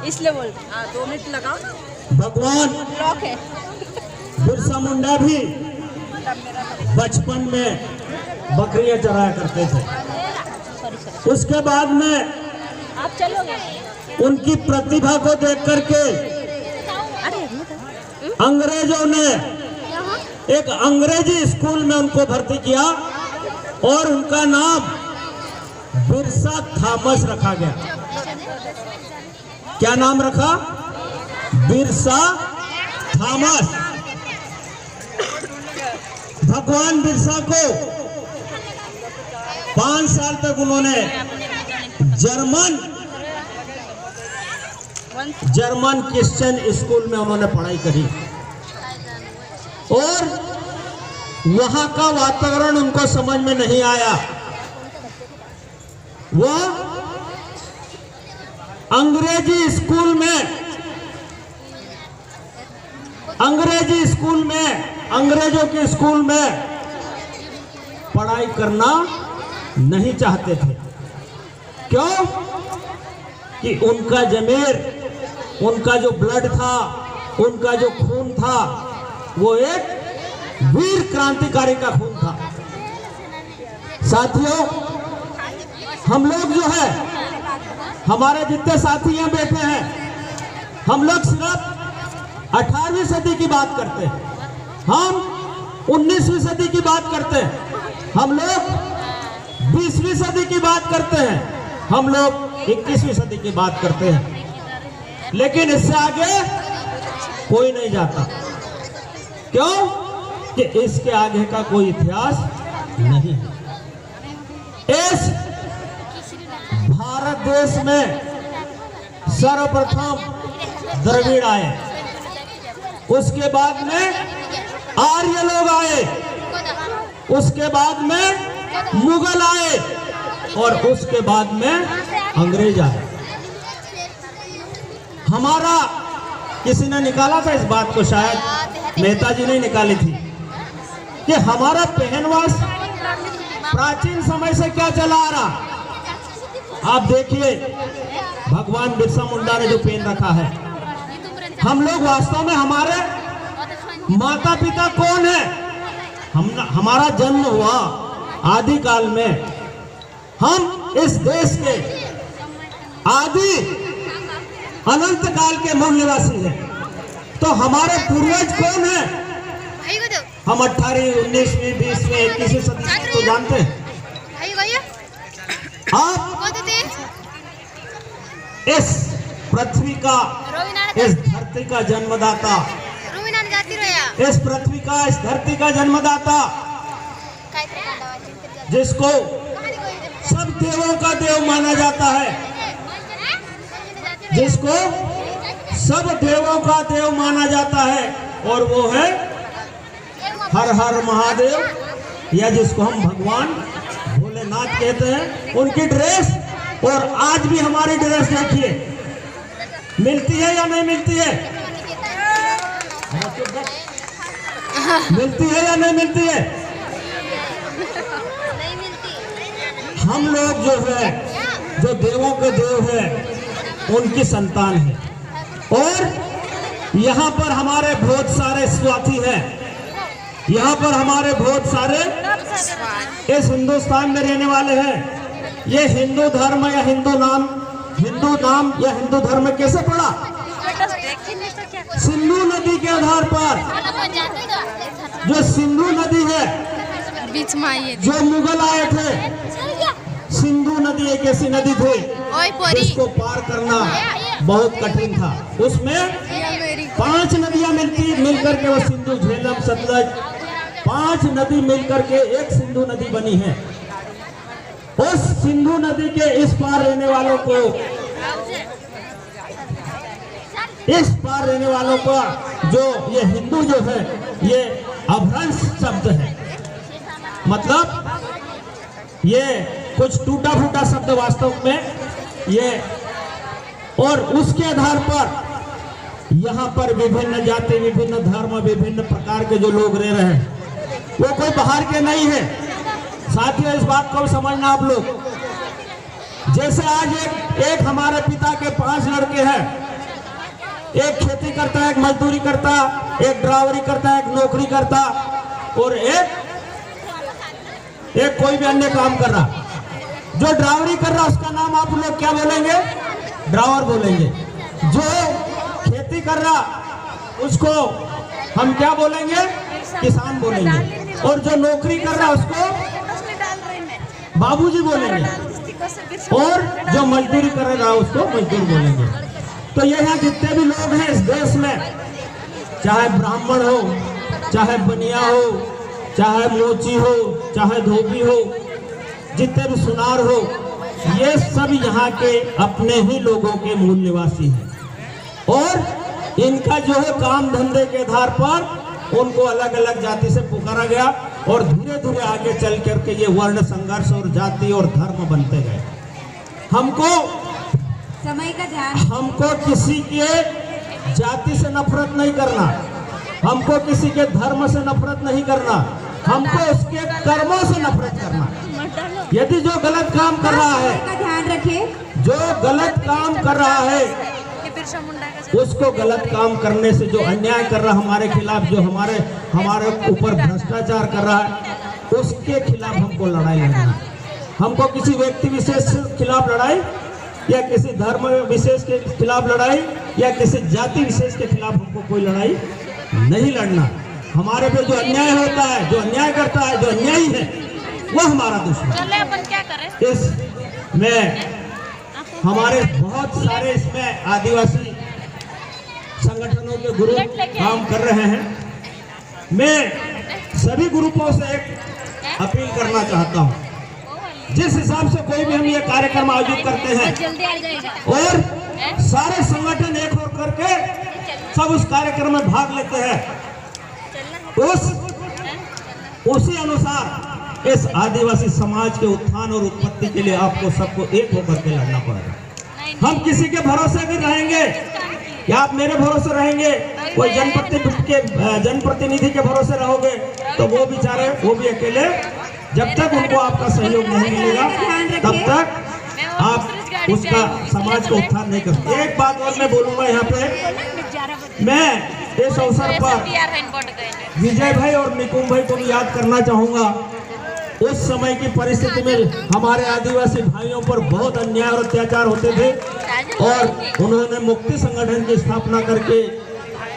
इसलिए बोल रहे हैं। 2 मिनट लगाओ ना। भगवान ब्लॉक है। बिरसा मुंडा भी बचपन में बकरियां चराया करते थे। उसके बाद में आप चलोगे? उनकी प्रतिभा को देख करके अंग्रेजों ने एक अंग्रेजी स्कूल में उनको भर्ती किया और उनका नाम बिरसा थॉमस रखा गया। क्या नाम रखा? बिरसा थॉमस। भगवान बिरसा को 5 साल तक उन्होंने जर्मन क्रिश्चियन स्कूल में उन्होंने पढ़ाई करी और वहां का वातावरण उनको समझ में नहीं आया। वो अंग्रेजी स्कूल में अंग्रेजों के स्कूल में पढ़ाई करना नहीं चाहते थे। क्यों? कि उनका जमीर, उनका जो ब्लड था, उनका जो खून था, वो एक वीर क्रांतिकारी का खून था। साथियों, हम लोग जो है, हमारे जितने साथी यहाँ बैठे हैं, हम लोग सिर्फ 18वीं सदी की बात करते हैं, हम 19वीं सदी की बात करते हैं, हम लोग 20वीं सदी की बात करते हैं, हम लोग 21वीं सदी की बात करते हैं, लेकिन इससे आगे कोई नहीं जाता। क्यों? कि इसके आगे का कोई इतिहास नहीं है। इस भारत देश में सर्वप्रथम द्रविड़ आए, उसके बाद में आर्य लोग आए, उसके बाद में मुगल आए और उसके बाद में अंग्रेज आए। हमारा किसी ने निकाला था इस बात को, शायद मेहता जी ने निकाली थी, कि हमारा पहनवास प्राचीन समय से क्या चला आ रहा। आप देखिए, भगवान बिरसा मुंडा ने जो पहन रखा है, हम लोग वास्तव में, हमारे माता पिता कौन है? हमारा जन्म हुआ आदिकाल में, हम इस देश के आदि अनंत काल के मूल निवासी हैं। तो हमारे पूर्वज कौन है? हम 18वीं, 19वीं, 20वीं, 21वीं सदी तो जानते हैं। आप इस पृथ्वी का, इस धरती का जन्मदाता, इस पृथ्वी का, इस धरती का जन्मदाता, जिसको सब देवों का देव माना जाता है, जिसको सब देवों का देव माना जाता है, और वो है हर हर महादेव, या जिसको हम भगवान भोलेनाथ कहते हैं। उनकी ड्रेस, और आज भी हमारी ड्रेस देखिए, मिलती है या नहीं मिलती है? मिलती है या नहीं मिलती है? हम लोग जो है, जो देवों के देव है, उनकी संतान है। और यहाँ पर हमारे बहुत सारे स्वार्थी हैं, यहाँ पर हमारे बहुत सारे इस हिंदुस्तान में रहने वाले हैं। ये हिंदू धर्म या हिंदू नाम या हिंदू धर्म कैसे पड़ा? सिंधु नदी के आधार पर। जो सिंधु नदी है, बीच में आइए, जो मुगल आए थे, सिंधु नदी एक ऐसी नदी थी जिसको पार करना बहुत कठिन था। उसमें 5 नदियां मिलकर के वो सिंधु, झेलम, सतलज, 5 नदी मिलकर के एक सिंधु नदी बनी है। उस सिंधु नदी के इस पार रहने वालों को, इस पार रहने वालों का जो ये हिंदू जो है, ये अभ्रंश शब्द है। मतलब ये कुछ टूटा फूटा शब्द वास्तव में ये, और उसके आधार पर यहाँ पर विभिन्न जाति, विभिन्न धर्म, विभिन्न प्रकार के जो लोग रह रहे हैं, वो कोई बाहर के नहीं है। साथियों, इस बात को समझना आप लोग। जैसे आज एक हमारे पिता के 5 लड़के हैं, एक खेती करता है, एक मजदूरी करता, एक ड्राइवरी करता, एक नौकरी करता और एक कोई भी अन्य काम कर रहा। जो ड्राइवरी कर रहा उसका नाम आप लोग क्या बोलेंगे? ड्राइवर बोलेंगे। जो खेती कर रहा उसको हम क्या बोलेंगे? किसान बोलेंगे। और जो नौकरी कर रहा उसको बाबूजी बोलेंगे। और जो मजदूरी कर रहा उसको मजदूर बोलेंगे। तो ये यहाँ जितने भी लोग हैं इस देश में, चाहे ब्राह्मण हो, चाहे बनिया हो, चाहे मोची हो, चाहे धोबी हो, जितने भी सुनार हो, ये सब यहाँ के अपने ही लोगों के मूल निवासी हैं। और इनका जो है काम धंधे के आधार पर उनको अलग अलग जाति से पुकारा गया और धीरे धीरे आगे चल करके ये वर्ण संघर्ष और जाति और धर्म बनते गए। हमको समय का ध्यान, हमको किसी के जाति से नफरत नहीं करना, हमको किसी के धर्म से नफरत नहीं करना, हमको उसके कर्मों से नफरत करना। यदि जो गलत काम कर रहा है, का ध्यान रखें, जो गलत काम कर रहा है उसको गलत काम करने से, जो अन्याय कर रहा हमारे खिलाफ, जो हमारे ऊपर भ्रष्टाचार कर रहा है, उसके खिलाफ हमको लड़ाई लड़ना है। हमको किसी व्यक्ति विशेष के खिलाफ लड़ाई या किसी धर्म विशेष के खिलाफ लड़ाई या किसी जाति विशेष के खिलाफ हमको कोई लड़ाई नहीं लड़ना। हमारे पे जो अन्याय होता है, जो अन्याय करता है, जो अन्यायी है, वो हमारा दुश्मन। अपन क्या करें? इसमें हमारे बहुत सारे इसमें आदिवासी संगठनों के ग्रुप काम कर रहे हैं। मैं सभी ग्रुपों से एक अपील करना चाहता हूँ, जिस हिसाब से कोई भी हम ये कार्यक्रम आयोजित करते हैं और सारे संगठन एक हो करके सब उस कार्यक्रम में भाग लेते हैं, उसी अनुसार इस आदिवासी समाज के उत्थान और उत्पत्ति के लिए आपको सबको एक होकर के लड़ना पड़ेगा। हम किसी के भरोसे भी रहेंगे या आप मेरे भरोसे रहेंगे, कोई जनप्रतिनिधि के भरोसे रहोगे तो वो बेचारे, वो भी अकेले, जब तक उनको आपका सहयोग नहीं मिलेगा तब तक आप उसका समाज का उत्थान नहीं कर। एक बात और मैं बोलूंगा यहाँ पे, मैं इस अवसर पर विजय भाई और निकुंज भाई को भी याद करना चाहूंगा। उस समय की परिस्थिति में हमारे आदिवासी भाइयों पर बहुत अन्याय और अत्याचार होते थे और उन्होंने मुक्ति संगठन की स्थापना करके